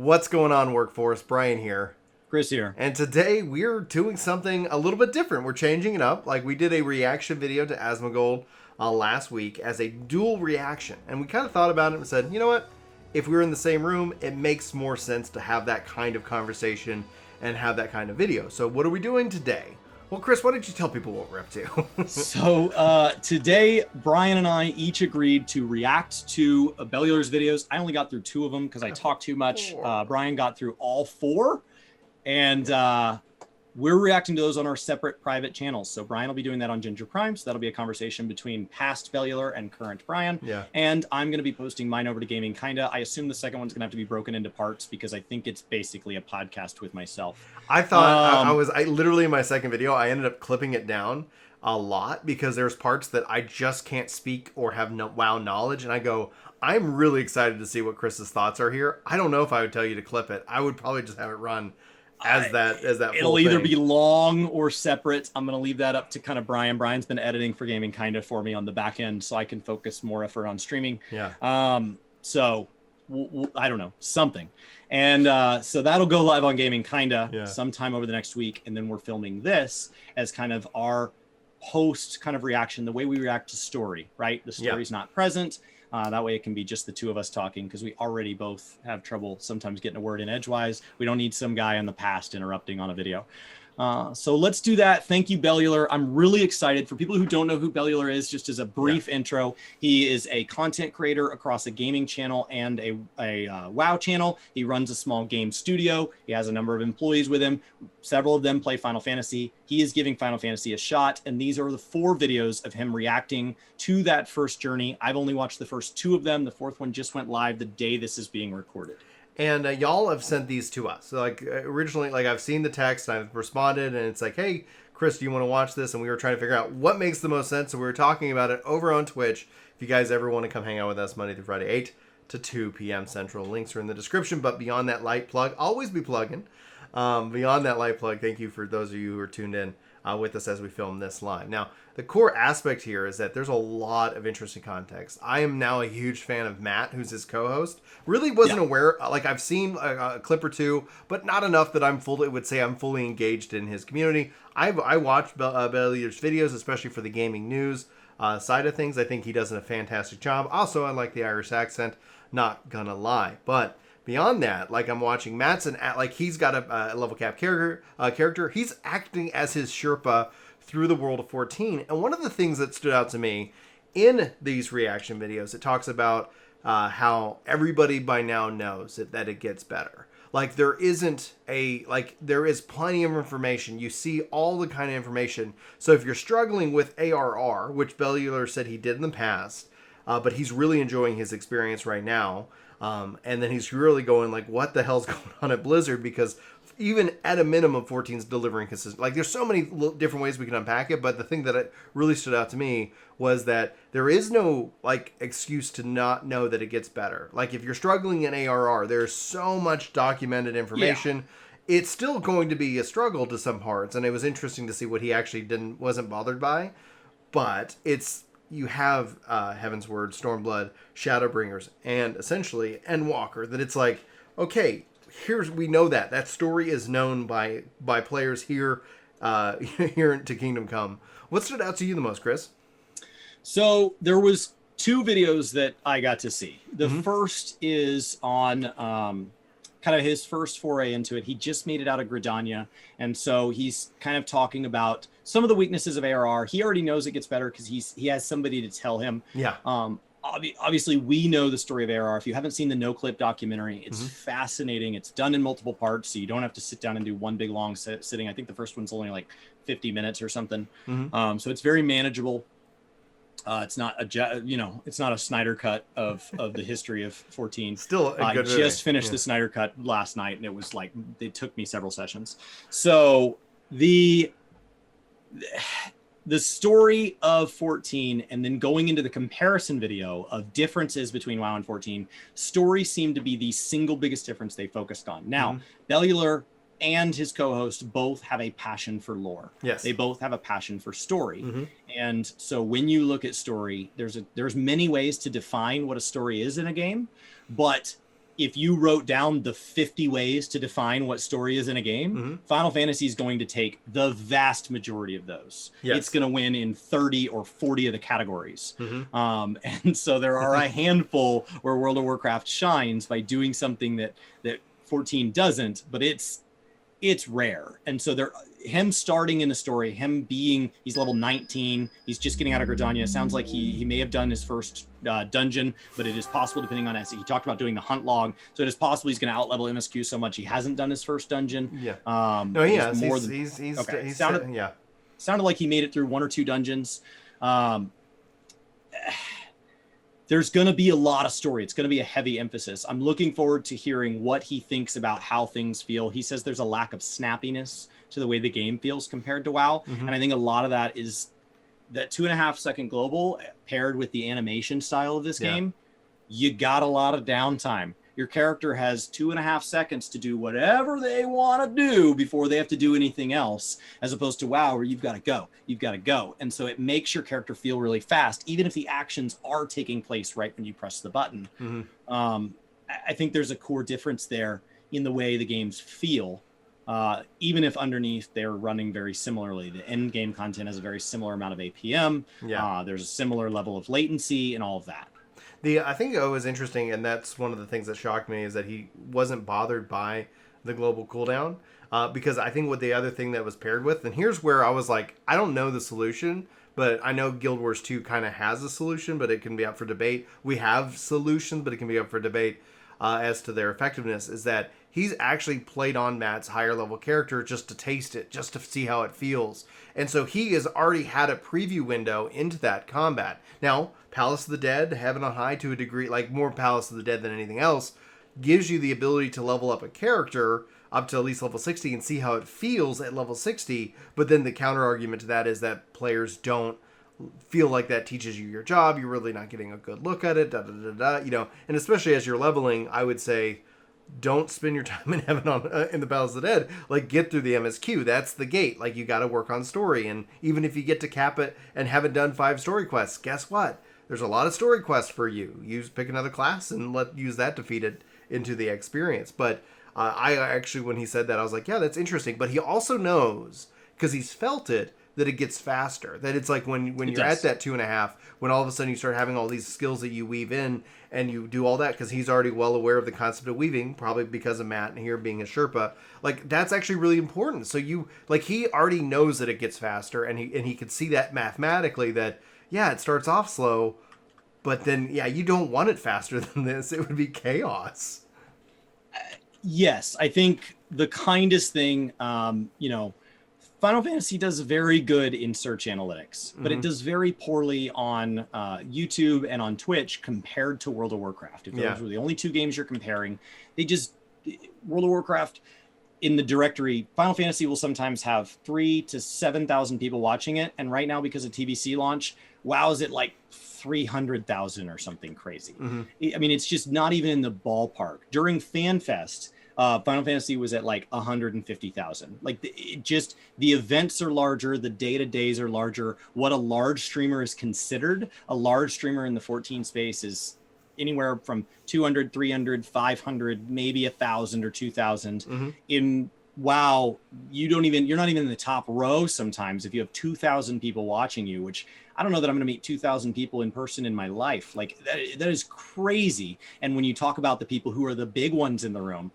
What's going on, workforce? Brian here. Chris here. And today we're doing something a little bit different. We're changing it up. Like we did a reaction video to Asmongold last week as a dual reaction. And we kind of thought about it and said, you know what? If we were in the same room, it makes more sense to have that kind of conversation and have that kind of video. So what are we doing today? Well, Chris, why don't you tell people what we're up to? So today, Brian and I each agreed to react to Bellular's videos. I only got through 2 of them because I talked too much. Brian got through all 4. And we're reacting to those on our separate private channels. So Brian will be doing that on Ginger Prime. So that'll be a conversation between past Bellular and current Brian. Yeah. And I'm going to be posting mine over to Gaming Kinda. I assume the second one's going to have to be broken into parts because I think it's basically a podcast with myself. I thought I literally in my second video, I ended up clipping it down a lot because there's parts that I just can't speak or have no WoW knowledge. And I go, I'm really excited to see what Chris's thoughts are here. I don't know if I would tell you to clip it. I would probably just have it run as that it'll either be long or separate. I'm going to leave that up to kind of Brian. Brian's been editing for Gaming Kinda for me on the back end, so I can focus more effort on streaming. Yeah. So I don't know, something. And so that'll go live on Gaming Kinda sometime over the next week. And then we're filming this as kind of our post kind of reaction, the way we react to story, right? The story's not present. That way it can be just the 2 of us talking because we already both have trouble sometimes getting a word in edgewise. We don't need some guy in the past interrupting on a video. So let's do that. Thank you, Bellular. I'm really excited. For people who don't know who Bellular is, just as a brief intro, he is a content creator across a gaming channel and a WoW channel. He runs a small game studio. He has a number of employees with him. Several of them play Final Fantasy. He is giving Final Fantasy a shot, and these are the 4 videos of him reacting to that first journey. I've only watched the first 2 of them. The 4th one just went live the day this is being recorded. And y'all have sent these to us. So, like, originally, like, I've seen the text, I've responded, and it's like, hey, Chris, do you want to watch this? And we were trying to figure out what makes the most sense. So we were talking about it over on Twitch. If you guys ever want to come hang out with us Monday through Friday, 8 to 2 p.m. Central. Links are in the description. But beyond that light plug, always be plugging. Beyond that light plug, thank you for those of you who are tuned in with us as we film this live. Now, the core aspect here is that there's a lot of interesting context. I am now a huge fan of Matt, who's his co-host. Really wasn't aware, like I've seen a clip or 2, but not enough that I'm fully engaged in his community. I watch Bellular's videos, especially for the gaming news side of things. I think he does a fantastic job. Also, I like the Irish accent, not gonna lie. But beyond that, like I'm watching Matt's like he's got a level cap character. He's acting as his Sherpa through the world of 14. And one of the things that stood out to me in these reaction videos, it talks about how everybody by now knows that it gets better. Like there is plenty of information. You see all the kind of information. So if you're struggling with ARR, which Bellular said he did in the past, but he's really enjoying his experience right now. And then he's really going like, what the hell's going on at Blizzard? Because even at a minimum, 14's delivering consistent. Like there's so many different ways we can unpack it. But the thing that really stood out to me was that there is no like excuse to not know that it gets better. Like if you're struggling in ARR, there's so much documented information. Yeah. It's still going to be a struggle to some parts. And it was interesting to see what he actually wasn't bothered by. But you have Heaven's Word, Stormblood, Shadowbringers, and essentially Endwalker. That it's like, okay, we know that story is known by players here to Kingdom Come. What stood out to you the most, Chris? So there was 2 videos that I got to see. The first is on kind of his first foray into it. He just made it out of Gridania, and so he's kind of talking about some of the weaknesses of ARR. He already knows it gets better because he has somebody to tell him. Yeah. Obviously, we know the story of ARR. If you haven't seen the No Clip documentary, it's fascinating. It's done in multiple parts, so you don't have to sit down and do one big long sitting. I think the first one's only like 50 minutes or something. So it's very manageable. It's not a Snyder cut of the history of 14. Still a good movie. Just finished the Snyder cut last night, and it was like it took me several sessions. So the story of 14 and then going into the comparison video of differences between WoW and 14, story seemed to be the single biggest difference they focused on. Now, Bellular and his co-host both have a passion for lore. Yes. They both have a passion for story. And so when you look at story, there's many ways to define what a story is in a game, but if you wrote down the 50 ways to define what story is in a game, Final Fantasy is going to take the vast majority of those. Yes. It's going to win in 30 or 40 of the categories. And so there are a handful where World of Warcraft shines by doing something that 14 doesn't, but it's rare. And so him starting in the story, he's level 19, he's just getting out of Gridania. Sounds like he may have done his first dungeon, but it is possible, depending on SE. He talked about doing the hunt log, so it is possible he's going to outlevel MSQ so much he hasn't done his first dungeon. No, he has. Sounded like he made it through 1 or 2 dungeons. There's going to be a lot of story. It's going to be a heavy emphasis. I'm looking forward to hearing what he thinks about how things feel. He says there's a lack of snappiness to the way the game feels compared to WoW. And I think a lot of that is that 2.5-second global paired with the animation style of this game. You got a lot of downtime. Your character has 2.5 seconds to do whatever they want to do before they have to do anything else, as opposed to WoW, where you've got to go. And so it makes your character feel really fast, even if the actions are taking place right when you press the button. I think there's a core difference there in the way the games feel, even if underneath they're running very similarly. The end game content has a very similar amount of APM. There's a similar level of latency and all of that. I think it was interesting, and that's one of the things that shocked me, is that he wasn't bothered by the global cooldown, because I think what the other thing that was paired with, and here's where I was like, I don't know the solution, but I know Guild Wars 2 kind of has a solution, but it can be up for debate. We have solutions, but it can be up for debate as to their effectiveness, is that he's actually played on Matt's higher level character just to taste it, just to see how it feels. And so he has already had a preview window into that combat. Now, Palace of the Dead, Heaven on High to a degree, like more Palace of the Dead than anything else, gives you the ability to level up a character up to at least level 60 and see how it feels at level 60. But then the counter argument to that is that players don't feel like that teaches you your job. You're really not getting a good look at it, and especially as you're leveling, I would say, don't spend your time in Heaven on in the Palace of the Dead. Like, get through the MSQ. That's the gate. Like, you got to work on story. And even if you get to cap it and haven't done 5 story quests, guess what? There's a lot of story quests for you. Pick another class and use that to feed it into the experience. But I actually, when he said that, I was like, yeah, that's interesting. But he also knows, because he's felt it, that it gets faster. That it's like when you're at that 2.5, when all of a sudden you start having all these skills that you weave in and you do all that, because he's already well aware of the concept of weaving, probably because of Matt and here being a Sherpa. Like, that's actually really important. So he already knows that it gets faster, and he can see that mathematically, that it starts off slow, but then you don't want it faster than this. It would be chaos. Yes, I think the kindest thing, Final Fantasy does very good in search analytics, but it does very poorly on YouTube and on Twitch compared to World of Warcraft. If those were the only 2 games you're comparing, World of Warcraft in the directory, Final Fantasy will sometimes have 3,000 to 7,000 people watching it. And right now, because of TBC launch, WoW is at like 300,000 or something crazy. I mean, it's just not even in the ballpark. During FanFest, Final Fantasy was at like 150,000. Like, the events are larger, the day-to-days are larger. What a large streamer is considered, a large streamer in the 14 space is anywhere from 200, 300, 500, maybe 1,000 or 2,000. In WoW, you're not even in the top row sometimes if you have 2,000 people watching you, which I don't know that I'm going to meet 2,000 people in person in my life. Like, that is crazy. And when you talk about the people who are the big ones in the room,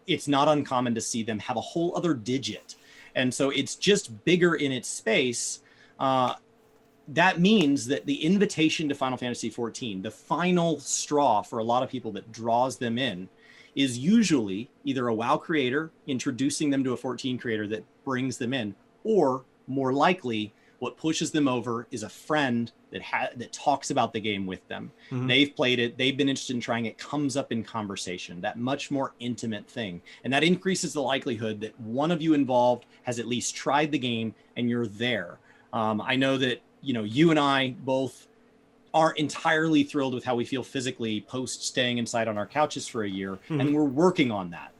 it's not uncommon to see them have a whole other digit. And so it's just bigger in its space. That means that the invitation to Final Fantasy XIV, the final straw for a lot of people that draws them in, is usually either a WoW creator introducing them to a 14 creator that brings them in, or more likely, what pushes them over is a friend that talks about the game with them. They've played it. They've been interested in trying it. Comes up in conversation, that much more intimate thing. And that increases the likelihood that one of you involved has at least tried the game and you're there. I know that, you and I both aren't entirely thrilled with how we feel physically post staying inside on our couches for a year. And we're working on that.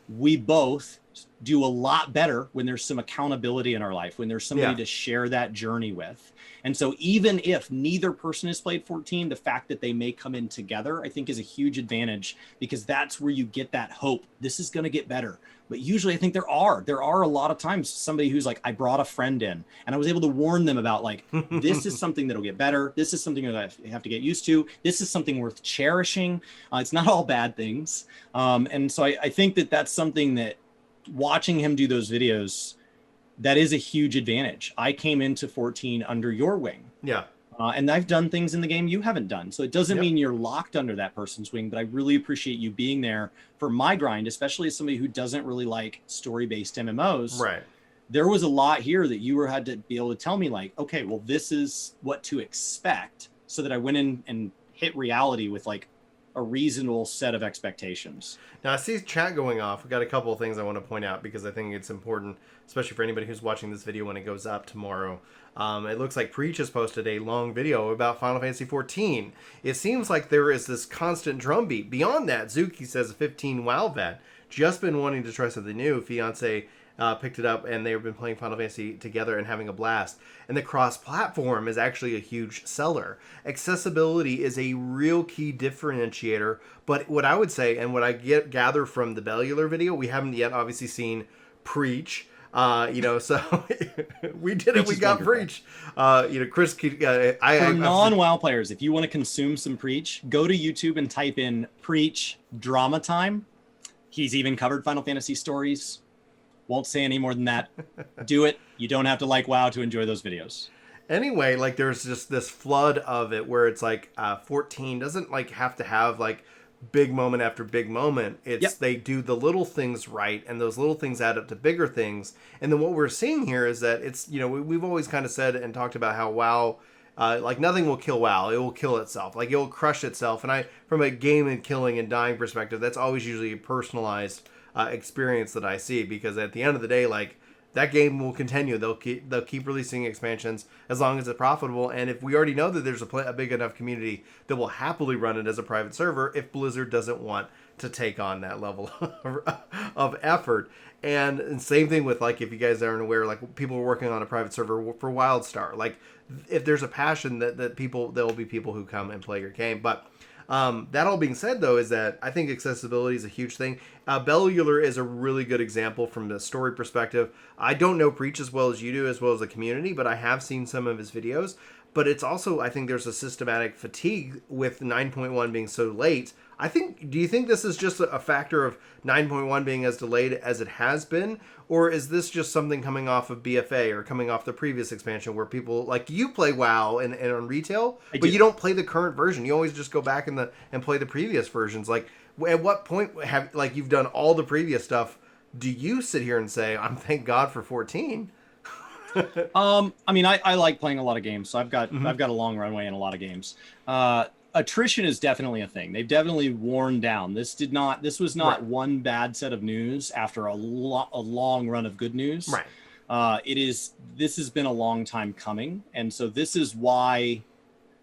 We both do a lot better when there's some accountability in our life, when there's somebody to share that journey with. And so even if neither person has played 14, the fact that they may come in together, I think is a huge advantage, because that's where you get that hope. This is going to get better. But usually I think there are a lot of times somebody who's like, I brought a friend in and I was able to warn them about like, this is something that'll get better. This is something that I have to get used to. This is something worth cherishing. It's not all bad things. And so I think that that's something that, watching him do those videos, that is a huge advantage. I came into 14 under your wing. Yeah. And I've done things in the game you haven't done. So it doesn't mean you're locked under that person's wing, but I really appreciate you being there for my grind, especially as somebody who doesn't really like story-based MMOs. Right. There was a lot here that you had to be able to tell me like, okay, well, this is what to expect, so that I went in and hit reality with like a reasonable set of expectations. Now I see chat going off. We've got a couple of things I want to point out, because I think it's important, especially for anybody who's watching this video when it goes up tomorrow. It looks like Preach has posted a long video about Final Fantasy XIV. It seems like there is this constant drumbeat. Beyond that, Zuki says a 15 WoW vet, just been wanting to try something new. Fiance picked it up, and they've been playing Final Fantasy together and having a blast. And the cross-platform is actually a huge seller. Accessibility is a real key differentiator. But what I would say, and what I gather from the Bellular video, we haven't yet obviously seen Preach. So we did it. We got wonderful. Preach. Chris. For non-WoW players, if you want to consume some Preach, go to YouTube and type in Preach Drama Time. He's even covered Final Fantasy stories. Won't say any more than that. Do it. You don't have to like WoW to enjoy those videos. Anyway, like there's just this flood of it where it's like 14 doesn't like have to have like big moment after big moment. It's they do the little things right, and those little things add up to bigger things. And then what we're seeing here is that it's, we've always kind of said and talked about how WoW, like nothing will kill WoW. It will kill itself. Like it will crush itself. And from a game and killing and dying perspective, that's always usually a personalized experience that I see, because at the end of the day, like that game will continue. They'll keep releasing expansions as long as it's profitable. And if we already know that there's a big enough community that will happily run it as a private server, if Blizzard doesn't want to take on that level of effort. And same thing with, like, if you guys aren't aware, like people are working on a private server for WildStar. Like if there's a passion that there will be people who come and play your game. But that all being said, though, is that I think accessibility is a huge thing. Bellular is a really good example from the story perspective. I don't know Preach as well as you do, as well as the community, but I have seen some of his videos. But it's also, I think there's a systematic fatigue with 9.1 being so late. Do you think this is just a factor of 9.1 being as delayed as it has been? Or is this just something coming off of BFA or coming off the previous expansion where people, like, you play WoW and on retail, but you don't play the current version. You always just go back and play the previous versions. Like, at what point you've done all the previous stuff, do you sit here and say, I'm thank God for 14? I like playing a lot of games, so I've got a long runway in a lot of games. Attrition is definitely a thing. They've definitely worn down. This was not one bad set of news after a long run of good news. Right. This has been a long time coming. And so this is why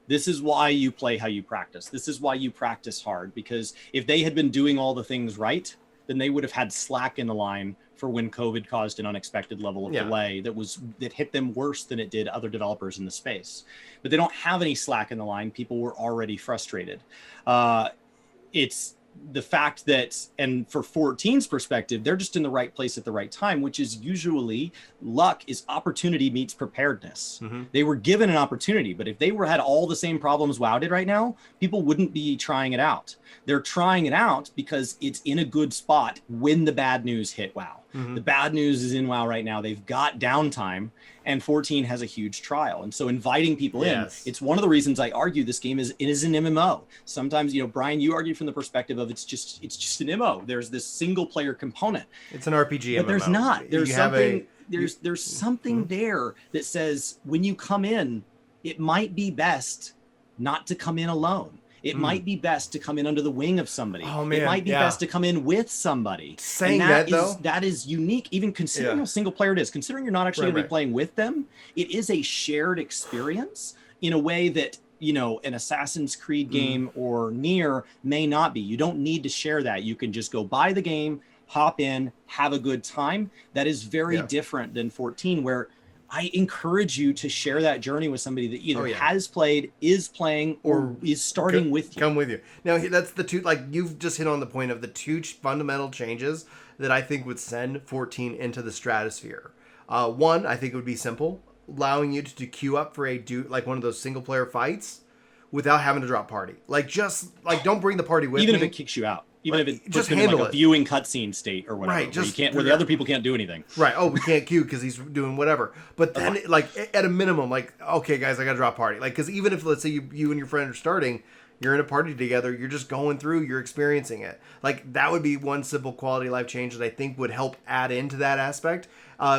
you play how you practice. This is why you practice hard, because if they had been doing all the things right, then they would have had slack in the line for when COVID caused an unexpected level of delay that hit them worse than it did other developers in the space. But they don't have any slack in the line. People were already frustrated. It's the fact that, and for 14's perspective, they're just in the right place at the right time, which is usually luck is opportunity meets preparedness. Mm-hmm. They were given an opportunity, but if they had all the same problems WoW did right now, people wouldn't be trying it out. They're trying it out because it's in a good spot when the bad news hit WoW. Mm-hmm. The bad news is in WoW right now. They've got downtime, and 14 has a huge trial. And so inviting people in, it's one of the reasons I argue this game is an MMO. Sometimes, Brian, you argue from the perspective of it's just an MMO. There's this single player component. It's an RPG but MMO. There's not. There's something there that says when you come in, it might be best not to come in alone. It might be best to come in under the wing of somebody. Oh, man. It might be best to come in with somebody. Saying though, that is unique, even considering how single player it is. Considering you're not actually going to be playing with them, it is a shared experience in a way that, an Assassin's Creed game or Nier may not be. You don't need to share that. You can just go buy the game, hop in, have a good time. That is very different than 14, where I encourage you to share that journey with somebody that either has played, is playing, or is starting with you. Come with you. Now, that's the two, like, you've just hit on the point of the two fundamental changes that I think would send 14 into the stratosphere. One, I think it would be simple, allowing you to queue up for like one of those single player fights without having to drop party. Like, just, like, don't bring the party with Even me. if it kicks you out. Even if it just puts you in like a viewing cutscene state or whatever, where the other people can't do anything. Right. Oh, we can't queue because he's doing whatever. But then, like, at a minimum, like, okay, guys, I got to drop party. Like, because even if, let's say, you and your friend are starting, you're in a party together, you're just going through, you're experiencing it. Like, that would be one simple quality of life change that I think would help add into that aspect.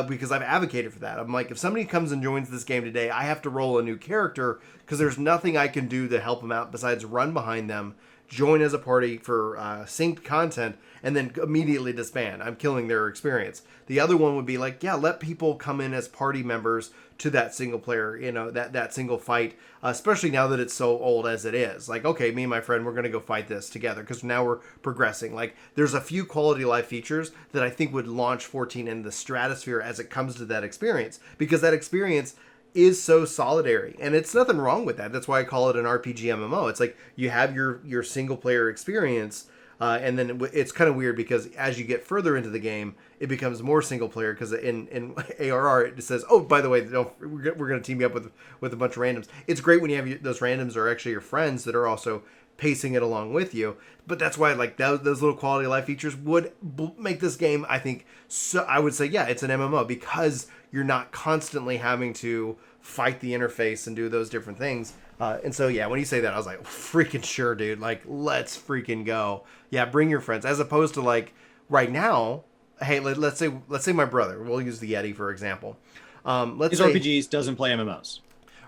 Because I've advocated for that. I'm like, if somebody comes and joins this game today, I have to roll a new character because there's nothing I can do to help them out besides run behind them, join as a party for synced content, and then immediately disband. I'm killing their experience. The other one would be like, let people come in as party members to that single player, that single fight, especially now that it's so old as it is. Like, okay, me and my friend, we're going to go fight this together because now we're progressing. Like, there's a few quality of life features that I think would launch 14 in the stratosphere as it comes to that experience, because that experience is so solitary, and it's nothing wrong with that. That's why I call it an RPG MMO. It's like you have your single player experience, and then it's kind of weird because as you get further into the game, it becomes more single player because in ARR it says, oh, by the way, we're going to team you up with a bunch of randoms. It's great when you have those randoms are actually your friends that are also pacing it along with you. But that's why, like, those little quality of life features would make this game, I think, so I would say, it's an MMO because you're not constantly having to fight the interface and do those different things. And so, when you say that, I was like, freaking sure, dude. Like, let's freaking go. Yeah, bring your friends. As opposed to, like, right now, hey, let's say my brother. We'll use the Yeti, for example. His RPGs doesn't play MMOs.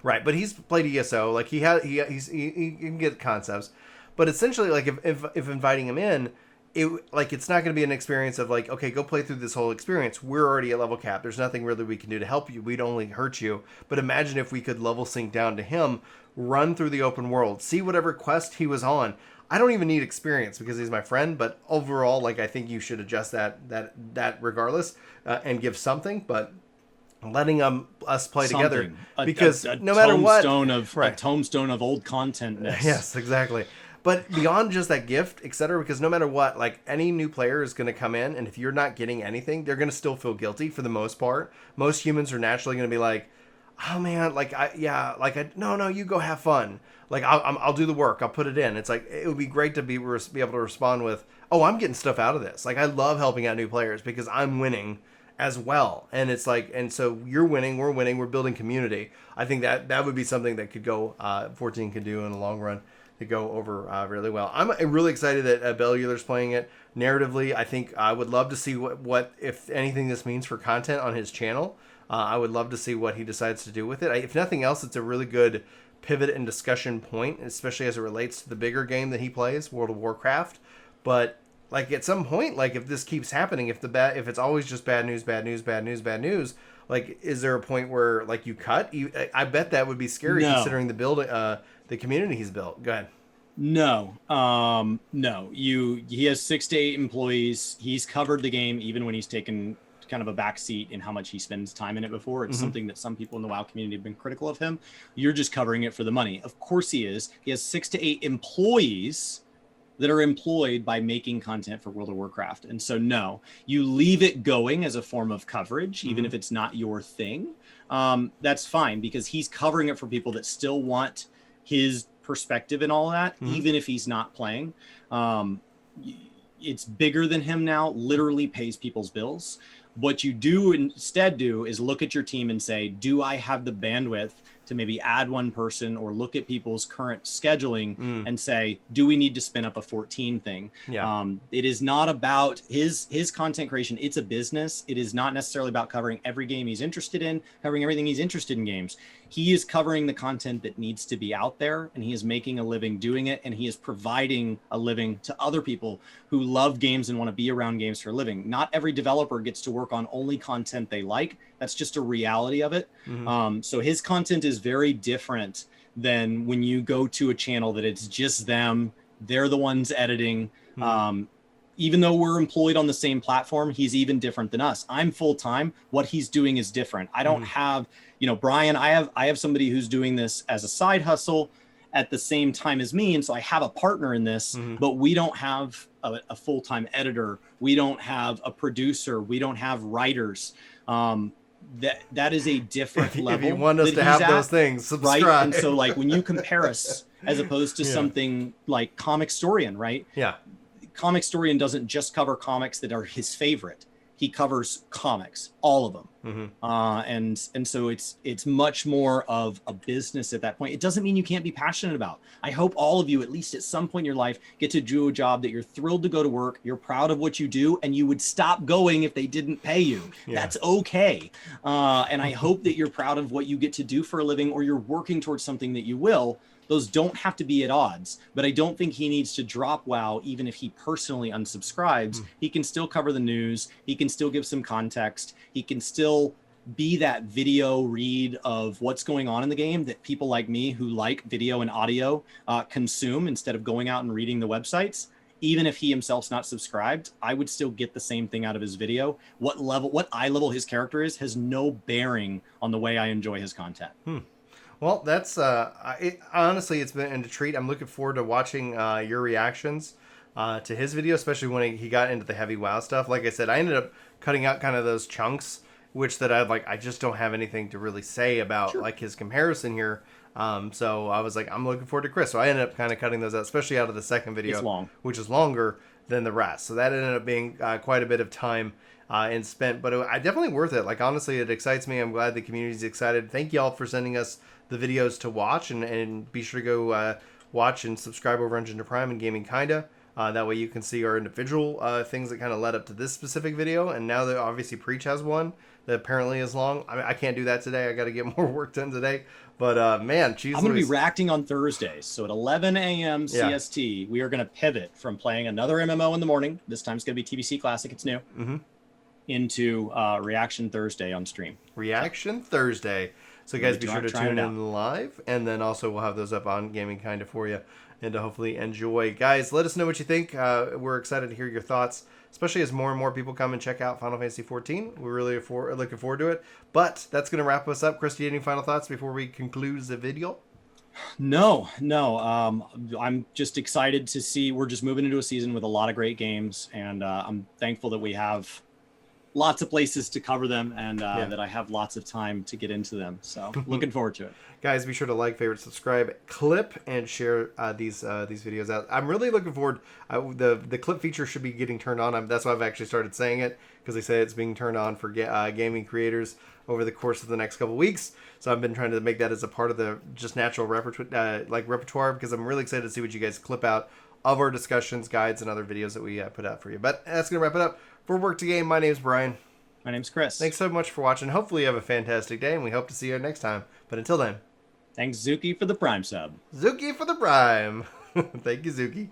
Right, but he's played ESO. Like, he can get concepts. But essentially, like, if inviting him in, it's not going to be an experience of like, okay, go play through this whole experience. We're already at level cap. There's nothing really we can do to help you. We'd only hurt you. But imagine if we could level sync down to him, run through the open world, see whatever quest he was on. I don't even need experience because he's my friend. But overall, like, I think you should adjust that regardless and give something. But letting us play together because no matter what, a tombstone of old contentness. Yes, exactly. But beyond just that gift, etc., because no matter what, like, any new player is going to come in, and if you're not getting anything, they're going to still feel guilty for the most part. Most humans are naturally going to be like, oh man, no, you go have fun. Like, I'll do the work, I'll put it in. It's like, it would be great to be able to respond with, oh, I'm getting stuff out of this. Like, I love helping out new players because I'm winning as well. And it's like, and so you're winning, we're building community. I think that would be something that could go, 14 could do in the long run. To go over really well. I'm really excited that Bellular's playing it. Narratively, I think I would love to see what if anything this means for content on his channel. I would love to see what he decides to do with it. If nothing else, it's a really good pivot and discussion point, especially as it relates to the bigger game that he plays, World of Warcraft. But like, at some point, like, if this keeps happening, if it's always just bad news, like, is there a point where, like, you cut? I bet that would be scary considering the building. The community he's built. Go ahead. No. He has 6 to 8 employees. He's covered the game even when he's taken kind of a backseat in how much he spends time in it before. It's something that some people in the WoW community have been critical of him. You're just covering it for the money. Of course he is. He has 6 to 8 employees that are employed by making content for World of Warcraft. And so, no, you leave it going as a form of coverage, even if it's not your thing. That's fine because he's covering it for people that still want his perspective and all that, even if he's not playing. It's bigger than him now, literally pays people's bills. What you do instead is look at your team and say, do I have the bandwidth to maybe add one person, or look at people's current scheduling and say, do we need to spin up a 14 thing? It is not about his content creation. It's a business. It is not necessarily about covering every game he's interested in, covering everything he's interested in games. He is covering the content that needs to be out there, and he is making a living doing it, and he is providing a living to other people who love games and want to be around games for a living. Not every developer gets to work on only content they like. That's just a reality of it. So his content is very different than when you go to a channel that it's just them. They're the ones editing. even though we're employed on the same platform, he's even different than us. I'm full-time. What he's doing is different. I don't have, Brian, I have somebody who's doing this as a side hustle at the same time as me. And so I have a partner in this, but we don't have a full-time editor. We don't have a producer. We don't have writers. That is a different level. If you want us to have those things, subscribe. Right? And so like when you compare us as opposed to something like Comicstorian, right? Yeah. Comicstorian doesn't just cover comics that are his favorite. He covers comics, all of them. And so it's much more of a business at that point. It doesn't mean you can't be passionate about. I hope all of you, at least at some point in your life, get to do a job that you're thrilled to go to work, you're proud of what you do, and you would stop going if they didn't pay you. That's okay. And I hope that you're proud of what you get to do for a living, or you're working towards something that you will. Those don't have to be at odds, but I don't think he needs to drop WoW even if he personally unsubscribes. He can still cover the news. He can still give some context. He can still be that video read of what's going on in the game that people like me who like video and audio consume instead of going out and reading the websites. Even if he himself's not subscribed, I would still get the same thing out of his video. What eye level his character is has no bearing on the way I enjoy his content. Well, that's honestly, it's been a treat. I'm looking forward to watching your reactions to his video, especially when he got into the heavy WoW stuff. Like I said, I ended up cutting out kind of those chunks, which that I just don't have anything to really say about like his comparison here. So I was like, I'm looking forward to Chris. So I ended up kind of cutting those out, especially out of the second video, which is longer than the rest. So that ended up being quite a bit of time and spent, but I definitely worth it. Like, honestly, it excites me. I'm glad the community's excited. Thank y'all for sending us the videos to watch, and be sure to go watch and subscribe over on Ginger Prime and Gaming Kinda. That way you can see our individual things that kind of led up to this specific video. And now that obviously Preach has one that apparently is long. I can't do that today. I got to get more work done today. But man, geez, I'm going to be reacting on Thursdays. So at 11 a.m. CST, we are going to pivot from playing another MMO in the morning. This time it's going to be TBC Classic. It's new. Into Reaction Thursday on stream. Reaction Thursday. So guys, be sure to tune in live, and then also we'll have those up on Gaming Kinda for you, and to hopefully enjoy. Guys, let us know what you think. We're excited to hear your thoughts, especially as more and more people come and check out Final Fantasy XIV. We're really looking forward to it. But that's going to wrap us up. Chris, do you have any final thoughts before we conclude the video? No. I'm just excited to see. We're just moving into a season with a lot of great games, and I'm thankful that we have lots of places to cover them, and that I have lots of time to get into them. So looking forward to it. Guys, be sure to like, favorite, subscribe, clip, and share these videos out. I'm really looking forward. The clip feature should be getting turned on. That's why I've actually started saying it, because they say it's being turned on for gaming creators over the course of the next couple weeks. So I've been trying to make that as a part of the just natural repertoire, because I'm really excited to see what you guys clip out of our discussions, guides, and other videos that we put out for you. But that's going to wrap it up. For Work to Game, my name's Brian. My name's Chris. Thanks so much for watching. Hopefully you have a fantastic day, and we hope to see you next time. But until then. Thanks, Zuki, for the Prime sub. Zuki for the Prime. Thank you, Zuki.